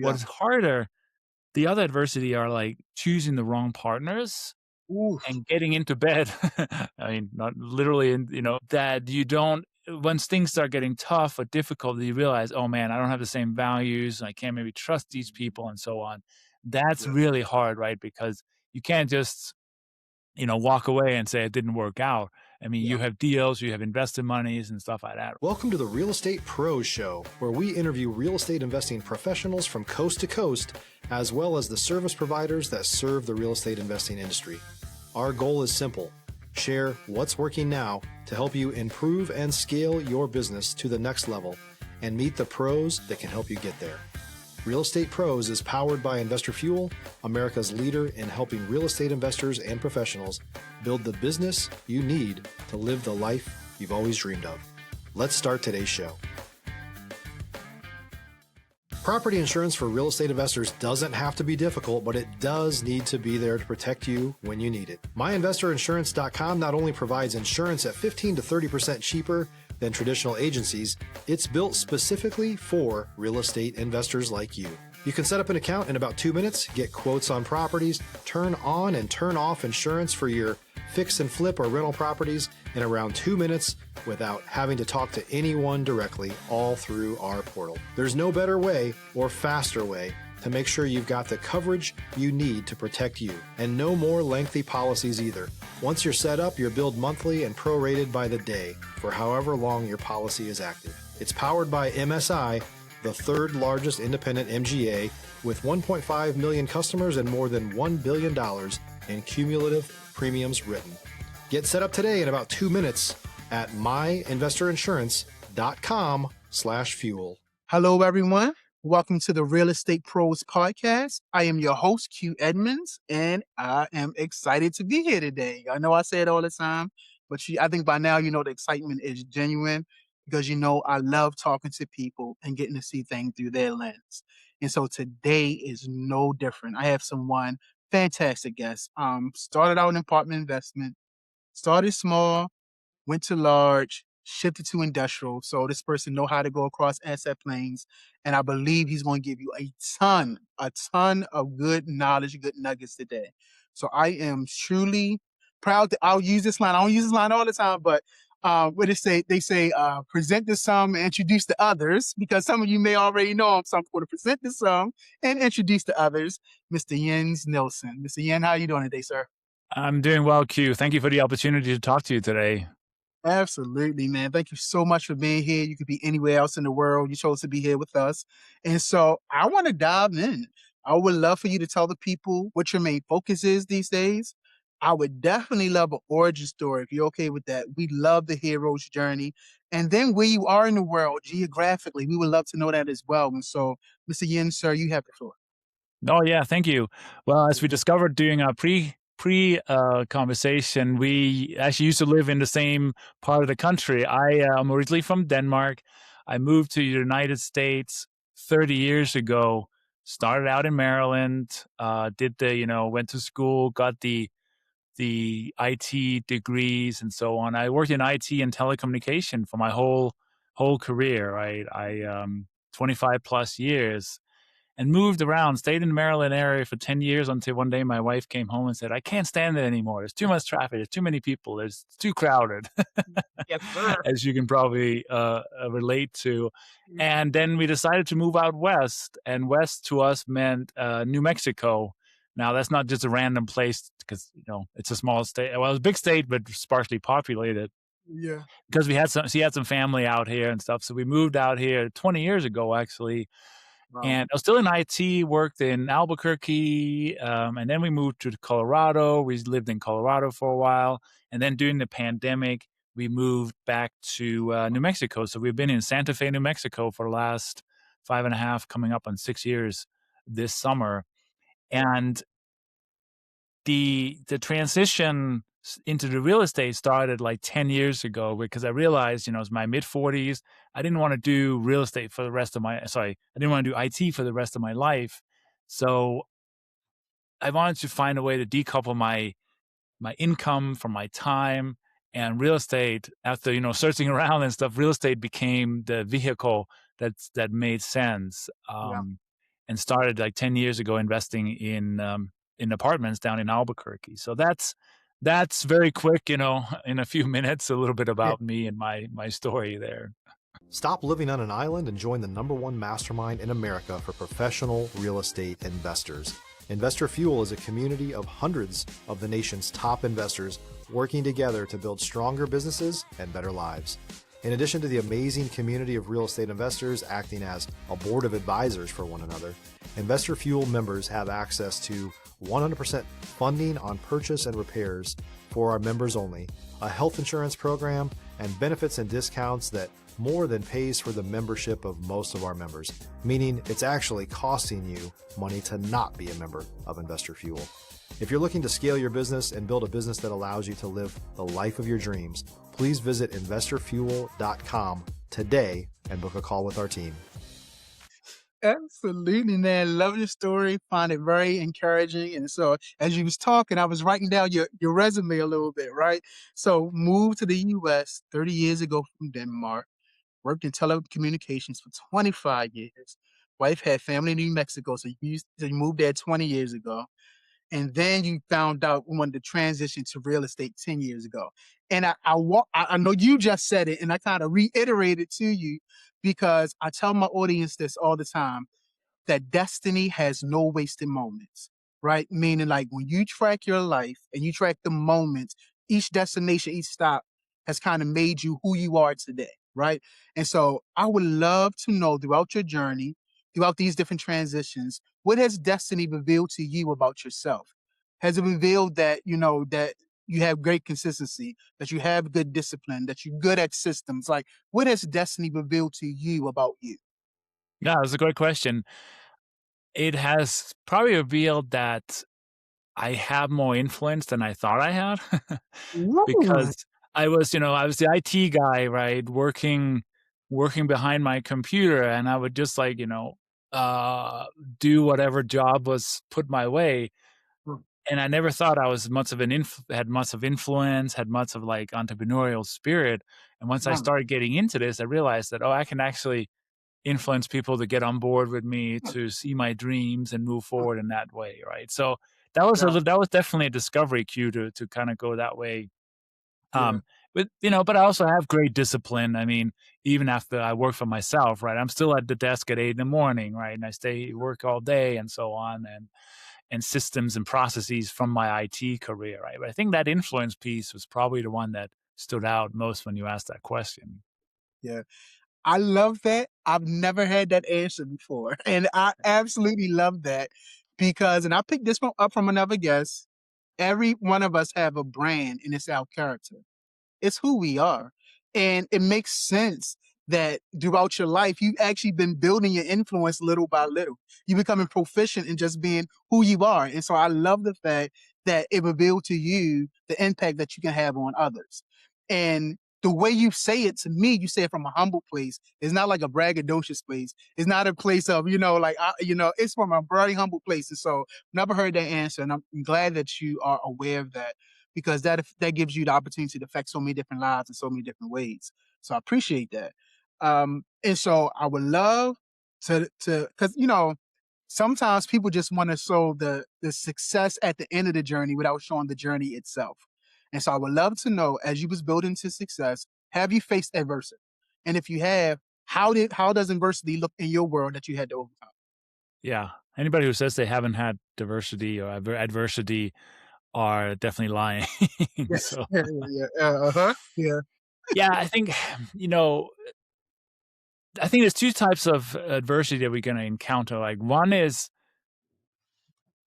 What Yeah. is harder, the other adversity are like choosing the wrong partners Oof. and getting into bed. I mean, not literally, that you don't, once things start getting tough or difficult, you realize, oh man, I don't have the same values. I can't maybe trust these people and so on. That's Yeah. really hard, right? Because you can't just, walk away and say it didn't work out. I mean, Yeah. you have deals, you have invested monies and stuff like that. Welcome to the Real Estate Pros Show, where we interview real estate investing professionals from coast to coast, as well as the service providers that serve the real estate investing industry. Our goal is simple: share what's working now to help you improve and scale your business to the next level and meet the pros that can help you get there. Real Estate Pros is powered by Investor Fuel, America's leader in helping real estate investors and professionals build the business you need to live the life you've always dreamed of. Let's start today's show. Property insurance for real estate investors doesn't have to be difficult, but it does need to be there to protect you when you need it. MyInvestorInsurance.com not only provides insurance at 15 to 30% cheaper than traditional agencies, it's built specifically for real estate investors like you. You can set up an account in about 2 minutes, get quotes on properties, turn on and turn off insurance for your fix and flip or rental properties in around 2 minutes without having to talk to anyone directly, all through our portal. There's no better way or faster way to make sure you've got the coverage you need to protect you, and no more lengthy policies either. Once you're set up, you're billed monthly and prorated by the day for however long your policy is active. It's powered by MSI, the third largest independent MGA, with 1.5 million customers and more than $1 billion in cumulative premiums written. Get set up today in about 2 minutes at myinvestorinsurance.com/fuel. Hello, everyone. Welcome to the Real Estate Pros Podcast. I am your host, Q Edmonds, and I am excited to be here today. I know I say it all the time, but I think by now you know the excitement is genuine because I love talking to people and getting to see things through their lens. And so today is no different. I have someone fantastic guest. Started out in apartment investment, started small, went to large, shifted to industrial. So this person know how to go across asset planes. And I believe he's going to give you a ton of good knowledge, good nuggets today. So I am truly proud I'll use this line. I don't use this line all the time, but what they say, present to some and introduce to others, because some of you may already know him. So I'm going to present to some and introduce to others, Mr. Jens Nielsen. Mr. Yen, how are you doing today, sir? I'm doing well, Q. Thank you for the opportunity to talk to you today. Absolutely, man. Thank you so much for being here. You could be anywhere else in the world. You chose to be here with us. And so I want to dive in. I would love for you to tell the people what your main focus is these days. I would definitely love an origin story if you're okay with that. We love the hero's journey. And then where you are in the world geographically, we would love to know that as well. And so, Mr. Yin, sir, you have the floor. Oh yeah, thank you. Well, as we discovered during our pre conversation, we actually used to live in the same part of the country. I am originally from Denmark. I moved to the United States 30 years ago. Started out in Maryland. Went to school, got the IT degrees and so on. I worked in IT and telecommunication for my whole career. Right, I 25 plus years. And moved around, stayed in the Maryland area for 10 years until one day my wife came home and said, I can't stand it anymore. There's too much traffic. There's too many people. It's too crowded, Yes, sir. as you can probably relate to. And then we decided to move out west. And west to us meant New Mexico. Now, that's not just a random place because, it's a small state. Well, it's a big state, but sparsely populated Yeah. because she had some family out here and stuff. So we moved out here 20 years ago, actually. Wow. And I was still in IT, worked in Albuquerque, and then we moved to Colorado. We lived in Colorado for a while. And then during the pandemic, we moved back to New Mexico. So we've been in Santa Fe, New Mexico for the last 5.5, coming up on 6 years this summer. And the transition into the real estate started like 10 years ago because I realized, it's my mid 40s. I didn't want to do real estate for the rest of I didn't want to do IT for the rest of my life. So I wanted to find a way to decouple my income from my time, and real estate, after, searching around and stuff, real estate became the vehicle that made sense. Yeah. and started like 10 years ago investing in apartments down in Albuquerque. So that's very quick, in a few minutes, a little bit Yeah. about me and my story there. Stop living on an island and join the #1 mastermind in America for professional real estate investors. Investor Fuel is a community of hundreds of the nation's top investors working together to build stronger businesses and better lives. In addition to the amazing community of real estate investors acting as a board of advisors for one another, Investor Fuel members have access to 100% funding on purchase and repairs for our members only, a health insurance program, and benefits and discounts that more than pays for the membership of most of our members, meaning it's actually costing you money to not be a member of Investor Fuel. If you're looking to scale your business and build a business that allows you to live the life of your dreams, please visit investorfuel.com today and book a call with our team. Absolutely, man. Love your story. Find it very encouraging. And so as you was talking, I was writing down your resume a little bit, right? So moved to the US 30 years ago from Denmark, worked in telecommunications for 25 years. Wife had family in New Mexico, so you moved there 20 years ago. And then you found out you wanted to transition to real estate 10 years ago. And I know you just said it, and I kind of reiterated to you because I tell my audience this all the time, that destiny has no wasted moments, right? Meaning, like, when you track your life and you track the moments, each destination, each stop has kind of made you who you are today, right? And so I would love to know, throughout your journey, throughout these different transitions, what has destiny revealed to you about yourself? Has it revealed that, that you have great consistency, that you have good discipline, that you're good at systems? Like, what has destiny revealed to you about you? Yeah, that's a great question. It has probably revealed that I have more influence than I thought I had. Ooh. Because I was the IT guy, right? Working behind my computer, and I would just uh, do whatever job was put my way. And I never thought I was much of had much of influence, had much of like entrepreneurial spirit. And once I started getting into this, I realized that, I can actually influence people to get on board with me, to see my dreams and move forward in that way, right? So Yeah, that was definitely a discovery cue to kind of go that way. yeah, But I also have great discipline. I mean, even after I work for myself, right? I'm still at the desk at 8 in the morning, right? And I work all day and so on, and systems and processes from my IT career, right? But I think that influence piece was probably the one that stood out most when you asked that question. yeah. I love that. I've never had that answer before. And I absolutely love that because, and I picked this one up from another guest, every one of us have a brand and it's our character. It's who we are. And it makes sense that throughout your life, you've actually been building your influence little by little. You're becoming proficient in just being who you are. And so I love the fact that it revealed to you the impact that you can have on others. And the way you say it to me, you say it from a humble place. It's not like a braggadocious place. It's not a place of, it's from a very humble place. And so never heard that answer. And I'm glad that you are aware of that because that gives you the opportunity to affect so many different lives in so many different ways. So I appreciate that. And so I would love because sometimes people just want to show the success at the end of the journey without showing the journey itself. And so I would love to know, as you was building to success, have you faced adversity? And if you have, how does adversity look in your world that you had to overcome? Yeah. Anybody who says they haven't had diversity or adversity are definitely lying. Yes. So, Yeah, yeah, yeah. Uh-huh. Yeah. yeah, I think there's two types of adversity that we're going to encounter. Like, one is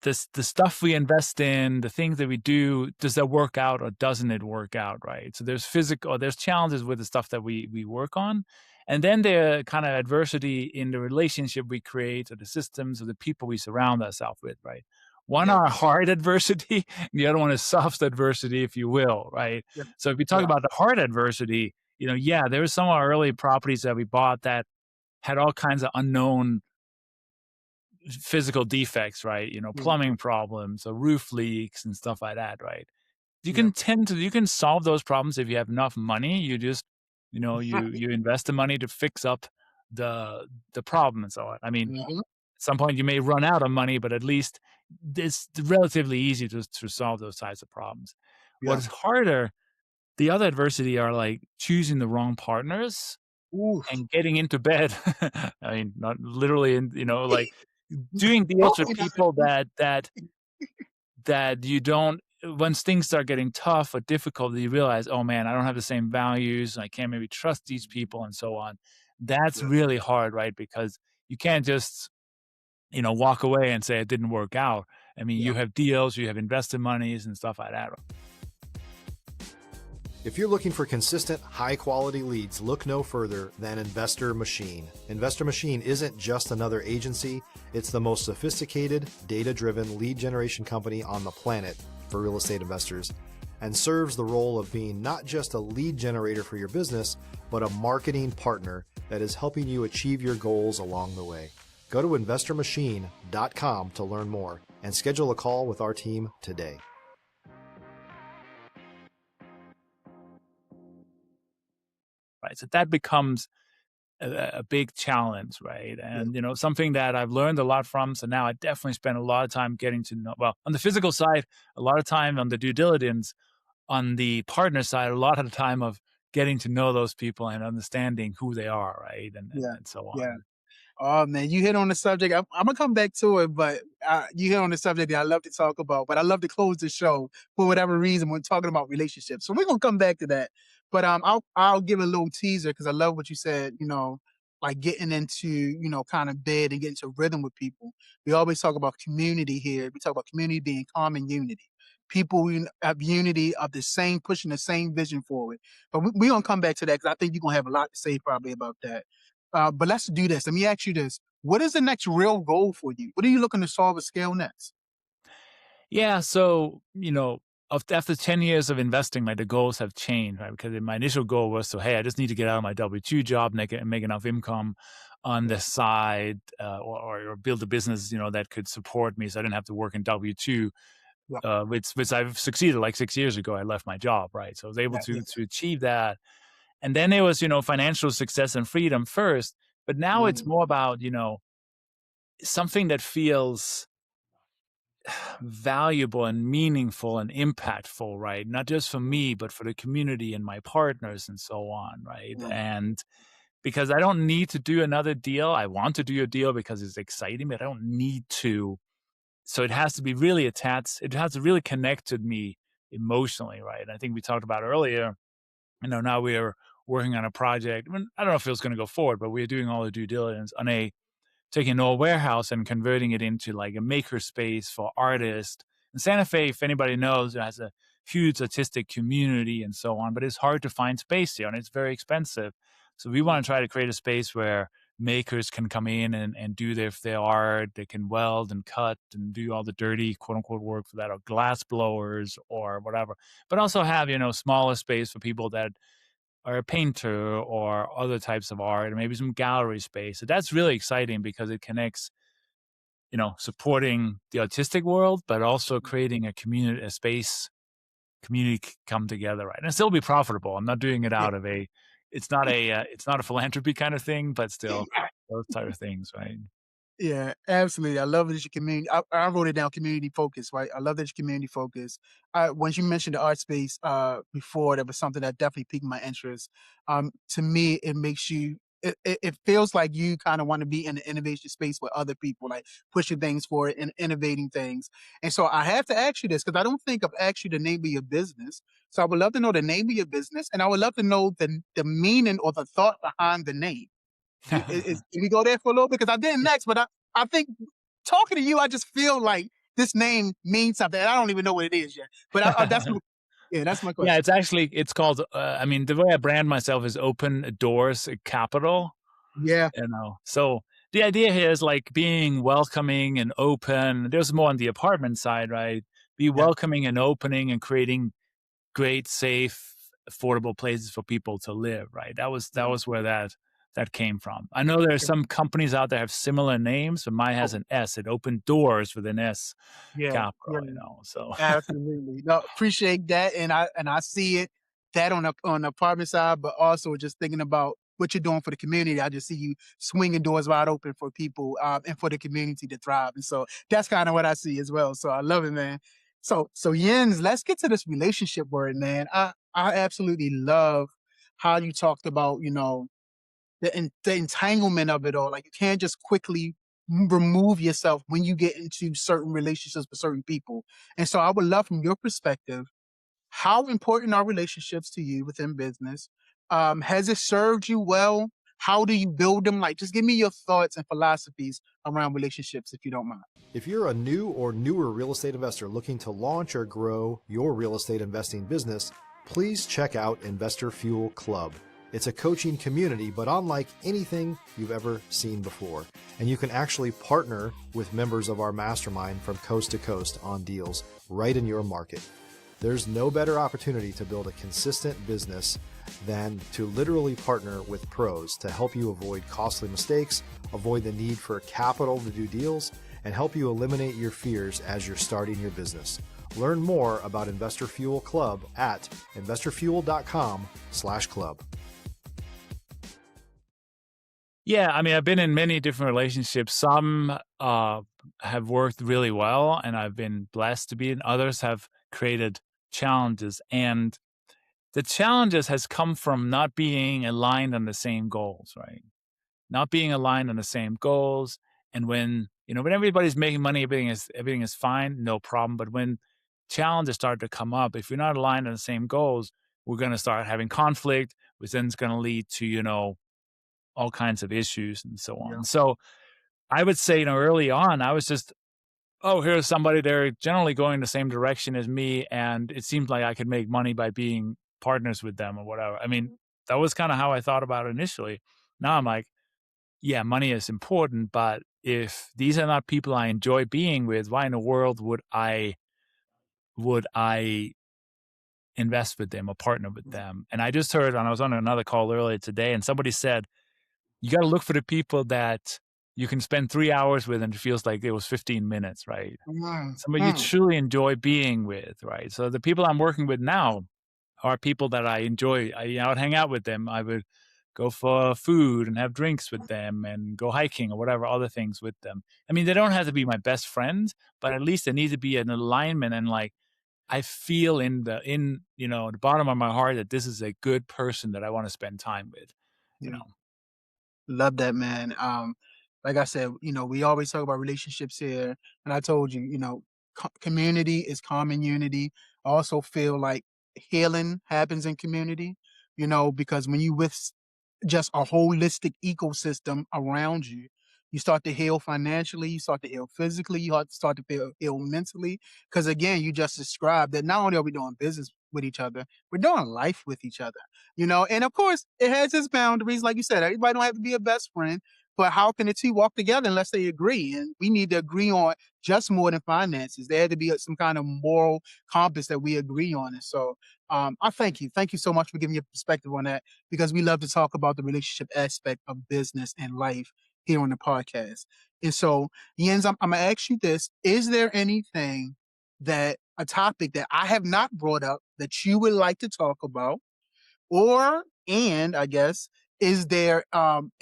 the stuff we invest in, the things that we do, does that work out or doesn't it work out, right? So there's challenges with the stuff that we work on. And then there kind of adversity in the relationship we create or the systems or the people we surround ourselves with, right? One Yeah. are hard adversity, and the other one is soft adversity, if you will, right? Yeah. So if we talk Yeah. about the hard adversity, there were some of our early properties that we bought that had all kinds of unknown physical defects, right? Yeah. Plumbing problems or roof leaks and stuff like that, right? You Yeah. can solve those problems if you have enough money. You just, you invest the money to fix up the problem and so on. I mean, Mhm. some point you may run out of money, but at least it's relatively easy to solve those types of problems. What Yeah. is harder, the other adversity are like choosing the wrong partners Oof. and getting into bed. I mean, not literally, like doing deals with Hopefully not. people that you don't. Once things start getting tough or difficult, you realize, oh man, I don't have the same values. I can't maybe trust these people and so on. That's Yeah. really hard, right? Because you can't just, walk away and say it didn't work out. I mean, Yeah. you have deals, you have invested monies and stuff like that. If you're looking for consistent, high-quality leads, look no further than Investor Machine. Investor Machine isn't just another agency. It's the most sophisticated, data-driven lead generation company on the planet for real estate investors, and serves the role of being not just a lead generator for your business, but a marketing partner that is helping you achieve your goals along the way. Go to investormachine.com to learn more and schedule a call with our team today. Right. So that becomes a big challenge, right? And, something that I've learned a lot from. So now I definitely spend a lot of time getting to know, well, on the physical side, a lot of time on the due diligence, on the partner side, a lot of the time of getting to know those people and understanding who they are, right? And, and, Yeah. and so Yeah. on. Oh man, you hit on the subject. I'm gonna come back to it, but you hit on the subject that I love to talk about. But I love to close the show for whatever reason when talking about relationships. So we're gonna come back to that. But I'll give a little teaser because I love what you said. Like getting into kind of bed and getting to rhythm with people. We always talk about community here. We talk about community being common unity. People have unity of the same, pushing the same vision forward. But we're gonna come back to that because I think you're gonna have a lot to say probably about that. But let's do this. Let me ask you this. What is the next real goal for you? What are you looking to solve or scale next? Yeah. So, after 10 years of investing, the goals have changed, right? Because my initial goal was hey, I just need to get out of my W-2 job and make enough income on the side or build a business, that could support me so I didn't have to work in W-2, Yeah, which I've succeeded. Like 6 years ago, I left my job, right? So I was able yeah, yeah. to achieve that. And then it was, financial success and freedom first. But now it's Mm, more about, something that feels valuable and meaningful and impactful, right? Not just for me, but for the community and my partners and so on, right? mm, And because I don't need to do another deal. I want to do a deal because it's exciting, but I don't need to. So it has to be really attached. It has to really connect to me emotionally, right? And I think we talked about earlier, now we are working on a project. I mean, I don't know if it was going to go forward, but we're doing all the due diligence on taking an old warehouse and converting it into like a maker space for artists. And Santa Fe, if anybody knows, it has a huge artistic community and so on, but it's hard to find space here and it's very expensive. So we want to try to create a space where makers can come in and do their art. They can weld and cut and do all the dirty quote unquote work for that, or glass blowers or whatever, but also have, smaller space for people that or a painter or other types of art, or maybe some gallery space. So that's really exciting because it connects, supporting the artistic world, but also creating a community, a space, community come together, right? And still be profitable. I'm not doing it yeah. out of it's not a philanthropy kind of thing, but still those type of things, right? Yeah, absolutely. I love that you community. I wrote it down. Community focus, right? I love that you community focus. Once you mentioned the art space before, that was something that definitely piqued my interest. To me, it makes you. It feels like you kind of want to be in the innovation space with other people, like pushing things forward and innovating things. And so I have to ask you this because I don't think I've asked you the name of your business. So I would love to know the name of your business, and I would love to know the meaning or the thought behind the name. Can we go there for a little bit? Because I didn't next, but I think talking to you, I just feel like this name means something. And I don't even know what it is yet. But that's my Yeah, question. it's called, the way I brand myself is Open Doors Capital. Yeah, So the idea here is like being welcoming and open. There's more on the apartment side, right? Be yeah, welcoming and opening and creating great, safe, affordable places for people to live, right? That yeah. was where that came from. I know there are some companies out there have similar names, but mine has Oh, an S. It opened doors with an S, yeah, capital, yeah. So Absolutely. No, appreciate that. And I see it that on the apartment side, but also just thinking about what you're doing for the community. I just see you swinging doors wide open for people and for the community to thrive. And so that's kind of what I see as well. So I love it, man. So Jens, let's get to this relationship word, man. I absolutely love how you talked about, the entanglement of it all. Like you can't just quickly remove yourself when you get into certain relationships with certain people. And so I would love from your perspective, how important are relationships to you within business? Has it served you well? How do you build them? Like, just give me your thoughts and philosophies around relationships, if you don't mind. If you're a new or newer real estate investor looking to launch or grow your real estate investing business, please check out Investor Fuel Club. It's a coaching community, but unlike anything you've ever seen before. And you can actually partner with members of our mastermind from coast to coast on deals right in your market. There's no better opportunity to build a consistent business than to literally partner with pros to help you avoid costly mistakes, avoid the need for capital to do deals, and help you eliminate your fears as you're starting your business. Learn more about Investor Fuel Club at investorfuel.com/club. Yeah, I mean, I've been in many different relationships. Some have worked really well, and I've been blessed to be in. Others have created challenges, and the challenges has come from not being aligned on the same goals, right? Not being aligned on the same goals, and when everybody's making money, everything is fine, no problem. But when challenges start to come up, if you're not aligned on the same goals, we're going to start having conflict, which then is going to lead to all kinds of issues and so on. Yeah. So I would say, early on, I was just, here's somebody, they're generally going the same direction as me, and it seemed like I could make money by being partners with them or whatever. I mean, that was kind of how I thought about it initially. Now I'm like, yeah, money is important, but if these are not people I enjoy being with, why in the world would I invest with them or partner with them? And I just heard, and I was on another call earlier today, and somebody said, you got to look for the people that you can spend 3 hours with and it feels like it was 15 minutes, right? Somebody you truly enjoy being with, right? So the people I'm working with now are people that I enjoy. I would hang out with them. I would go for food and have drinks with them and go hiking or whatever other things with them. I mean, they don't have to be my best friends, but at least there needs to be an alignment, and like I feel in the bottom of my heart that this is a good person that I want to spend time with. Love that, man. Like I said, we always talk about relationships here, and I told you, community is common unity. I also feel like healing happens in community, because when you with just a holistic ecosystem around you, you start to heal financially, you start to heal physically, you start to heal mentally. Because again, you just described that not only are we doing business with each other, we're doing life with each other. And of course, it has its boundaries. Like you said, everybody don't have to be a best friend, but how can the two walk together unless they agree? And we need to agree on just more than finances. There had to be some kind of moral compass that we agree on. And so I thank you. Thank you so much for giving your perspective on that, because we love to talk about the relationship aspect of business and life here on the podcast. And so, Jens, I'm going to ask you this. Is there anything a topic that I have not brought up that you would like to talk about? And I guess, is there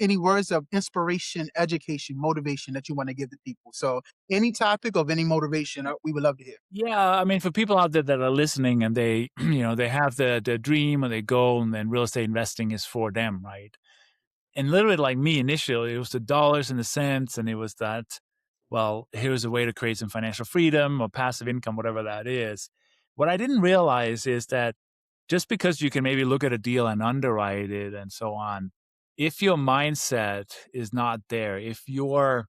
any words of inspiration, education, motivation that you want to give to people? So any topic of any motivation, we would love to hear. Yeah, I mean, for people out there that are listening and they, they have the dream or their goal, and then real estate investing is for them, right? And literally, like me initially, it was the dollars and the cents, and it was that, well, here's a way to create some financial freedom or passive income, whatever that is. What I didn't realize is that just because you can maybe look at a deal and underwrite it and so on, if your mindset is not there, if your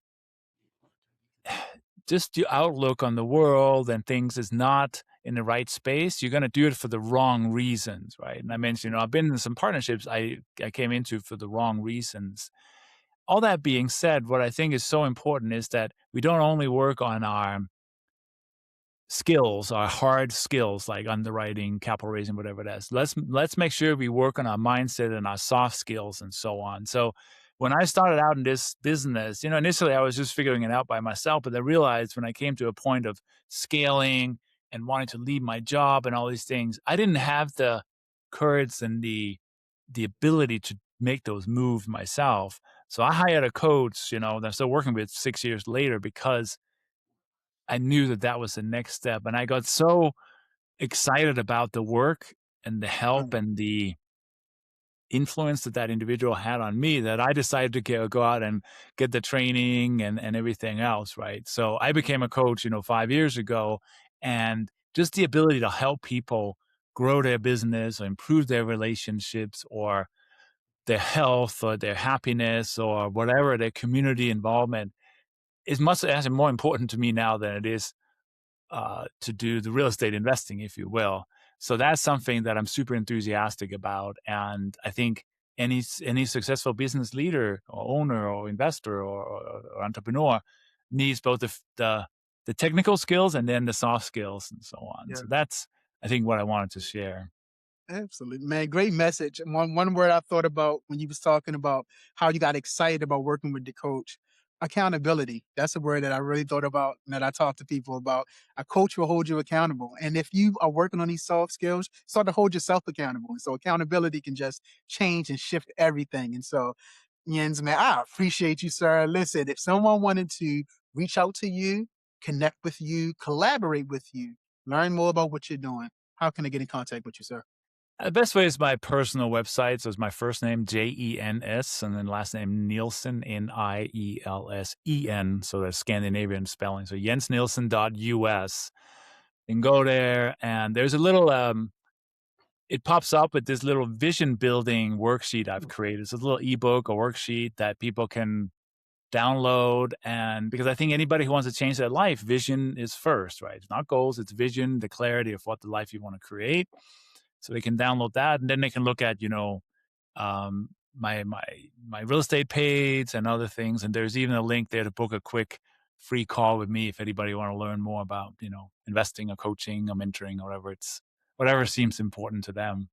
outlook on the world and things is not in the right space, you're going to do it for the wrong reasons, right? And I mentioned, I've been in some partnerships I came into for the wrong reasons. All that being said, what I think is so important is that we don't only work on our skills, our hard skills like underwriting, capital raising, whatever it is. Let's make sure we work on our mindset and our soft skills and so on. So when I started out in this business, initially I was just figuring it out by myself, but I realized when I came to a point of scaling and wanting to leave my job and all these things, I didn't have the courage and the ability make those moves myself. So I hired a coach, that I'm still working with 6 years later, because I knew that that was the next step. And I got so excited about the work and the help Mm. and the influence that that individual had on me, that I decided to go out and get the training and everything else, right? So I became a coach, 5 years ago, and just the ability to help people grow their business or improve their relationships or their health or their happiness or whatever, their community involvement is much as more important to me now than it is to do the real estate investing, if you will. So that's something that I'm super enthusiastic about. And I think any successful business leader or owner or investor or entrepreneur needs both the technical skills and then the soft skills and so on. Yeah. So that's, I think, what I wanted to share. Absolutely, man. Great message. And one word I thought about when you was talking about how you got excited about working with the coach, accountability. That's a word that I really thought about and that I talk to people about. A coach will hold you accountable. And if you are working on these soft skills, start to hold yourself accountable. And so accountability can just change and shift everything. And so, Jens, man, I appreciate you, sir. Listen, if someone wanted to reach out to you, connect with you, collaborate with you, learn more about what you're doing, how can they get in contact with you, sir? The best way is my personal website. So it's my first name, Jens, and then last name Nielsen, Nielsen. So that's Scandinavian spelling. So jensnielsen.us. You can go there, and there's a little, it pops up with this little vision building worksheet I've created. It's a little ebook or worksheet that people can download. And because I think anybody who wants to change their life, vision is first, right? It's not goals, it's vision, the clarity of what the life you want to create. So they can download that, and then they can look at, my real estate page and other things. And there's even a link there to book a quick free call with me if anybody want to learn more about, investing or coaching or mentoring or whatever seems important to them.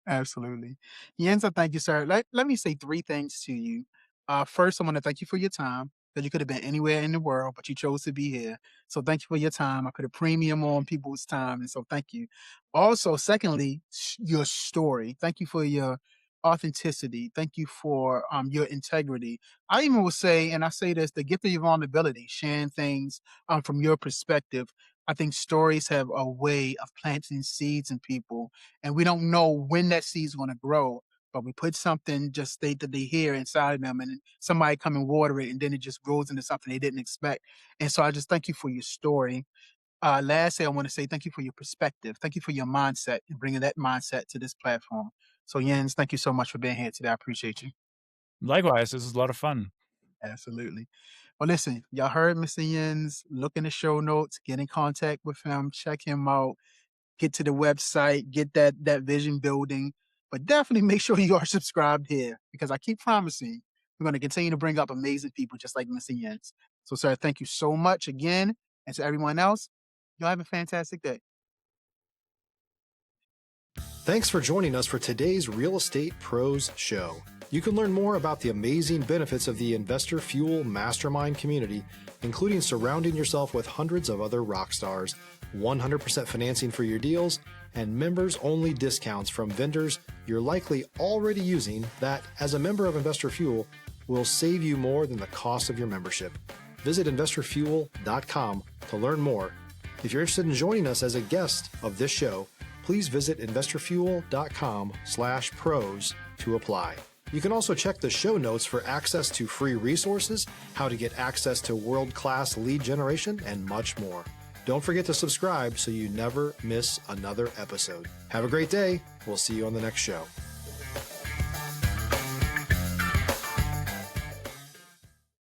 Absolutely. Jens, thank you, sir. Let me say three things to you. First, I want to thank you for your time, because you could have been anywhere in the world, but you chose to be here. So thank you for your time. I put a premium on people's time. And so thank you. Also, secondly, your story. Thank you for your authenticity. Thank you for your integrity. I even will say, and I say this, the gift of your vulnerability, sharing things from your perspective. I think stories have a way of planting seeds in people, and we don't know when that seed's going to grow, but we put something just state that they hear inside of them, and somebody come and water it, and then it just grows into something they didn't expect. And so I just thank you for your story. Lastly, I want to say thank you for your perspective. Thank you for your mindset and bringing that mindset to this platform. So Jens, thank you so much for being here today. I appreciate you. Likewise, this is a lot of fun. Absolutely. Well, listen, y'all heard Mr. Jens. Look in the show notes, get in contact with him, check him out, get to the website, get that vision building. But definitely make sure you are subscribed here, because I keep promising we're going to continue to bring up amazing people just like Mr. Jens. So, sir, thank you so much again. And to everyone else, y'all have a fantastic day. Thanks for joining us for today's Real Estate Pros Show. You can learn more about the amazing benefits of the Investor Fuel Mastermind community, including surrounding yourself with hundreds of other rock stars, 100% financing for your deals, and members-only discounts from vendors you're likely already using that, as a member of Investor Fuel, will save you more than the cost of your membership. Visit investorfuel.com to learn more. If you're interested in joining us as a guest of this show, please visit investorfuel.com/pros to apply. You can also check the show notes for access to free resources, how to get access to world-class lead generation, and much more. Don't forget to subscribe so you never miss another episode. Have a great day. We'll see you on the next show.